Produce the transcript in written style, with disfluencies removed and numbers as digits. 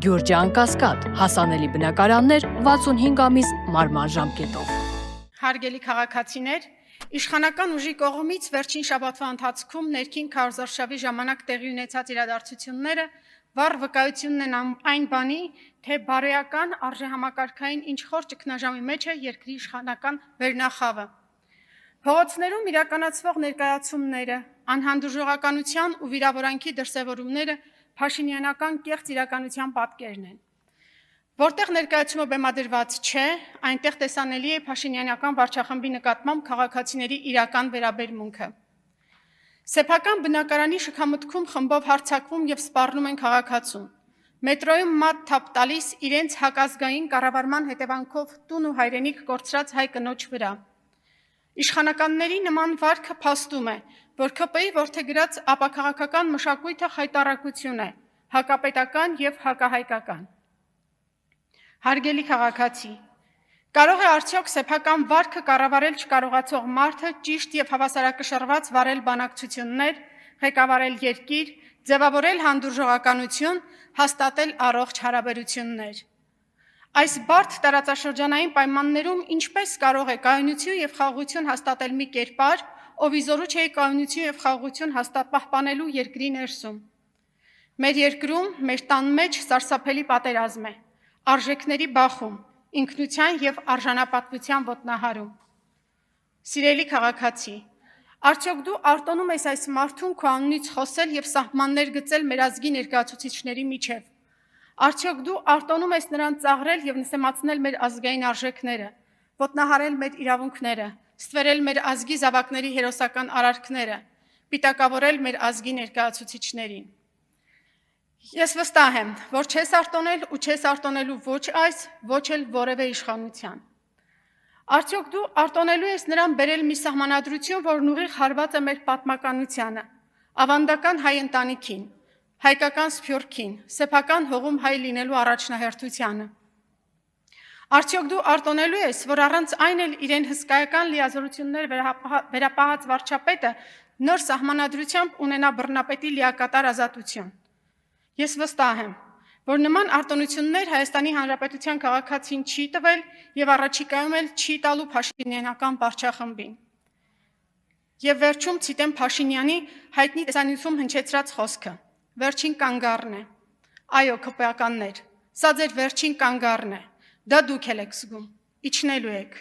Գյուրջան Կասկադ, հասանելի բնակարաններ 65 ամիս մարման ժամկետով։ Հարգելի քաղաքացիներ, իշխանական ուժի կողմից վերջին շաբաթվա ընթացքում ներքին քարոզարշավի ժամանակ տեղի ունեցած իրադարձությունները վառ վկայությունն են այն բանի, թե բարոյական արժեհամակարգային ինչ խոր ճգնաժամի մեջ է երկրի իշխանական վերնախավը։ Փողոցներում իրականացվող ներկայացումները, անհանդուրժողականության ու վիրավորանքի դրսևորումները փաշինյանական կեղծ իրականության պատկերն են։ Որտեղ ներկայացումը բեմադրված չէ, այնտեղ տեսանելի է փաշինյանական վարչախմբի նկատմամբ քաղաքացիների իրական վերաբերմունքը։ Սեփական բնակարանի շքամուտքում խմբով հարձակվում եւ սպառնում են քաղաքացուն։ Մետրոյում մատ թափ տալիս իրենց հակազգային կառավարման հետևանքով տուն ու հայրենիք կորցրած հայ կնոջ վրա։ Իշխանականների նման վարքը փաստում է, որ ՔՊ-ի որդեգրած ապաքաղաքական մշակույթը խայտառակություն է, հակապետական եւ հակահայկական։ Հարգելի քաղաքացի, կարող է արդյոք սեփական վարքը կառավարել չկարողացող մարդը ճիշտ եւ հավասարակշռված վարել բանակցություններ, ղեկավարել երկիր, ձևավորել հանդուրժողականություն, հաստատել առողջ հարաբերություններ։ Այս բարդ տարածաշրջանային պայմաններում ինչպես կարող է կայունություն եւ խաղաղություն հաստատել մի կերպար, ով իզորու չէ կայունություն եւ խաղաղություն պահպանելու երկրի ներսում։ Մեր երկրում, մեր տան մեջ սարսափելի պատերազմ է, արժեքների բախում, ինքնության եւ արժանապատվության ոտնահարում։ Սիրելի քաղաքացի, արդյոք դու արտոնում ես այս մարդուն քո անունից խոսել եւ սահմաններ գծել մեր ազգի ներկայացուցիչների միջև։ Արդյոք դու արտոնում ես նրան ծաղրել եւ նսեմացնել մեր ազգային արժեքները, ոտնահարել մեր իրավունքները, ստվերել մեր ազգի զավակների հերոսական արարքները, պիտակավորել մեր ազգի ներկայացուցիչներին։ Ես վստահ եմ, որ չես արտոնել ու չես արտոնելու ոչ այս, ոչ էլ որևէ իշխանության։ Արդյոք դու արտոնելու ես նրան բերել մի սահմանադրություն, որն ուղիղ հարված է մեր պատմականությանը, ավանդական հայ ընտանիքին, հայկական սփյուռքին, սեփական հողում հայ լինելու առաջնահերթությանը։ Արդյոք դու արտոնելու ես, որ առանց այն էլ իրեն հսկայական լիազորություններ վերապահած վարչապետը նոր սահմանադրությամբ ունենա բռնապետի լիակատար ազատություն։ Ես վստահ եմ, որ նման արտոնություններ Հայաստանի Հանրապետության քաղաքացին չի տվել եւ առաջիկայում էլ չի տալու փաշինյանական վարչախմբին։ Եվ վերջում ցիտեմ Փաշինյանի հայտնի տեսանյութում հնչեցրած խոսքը. Վերջին կանգառն է։ Այո, ՔՊ-ականներ, սա ձեր վերջին կանգառն է։ Դա դուք էլ եք զգում, իջնելու եք։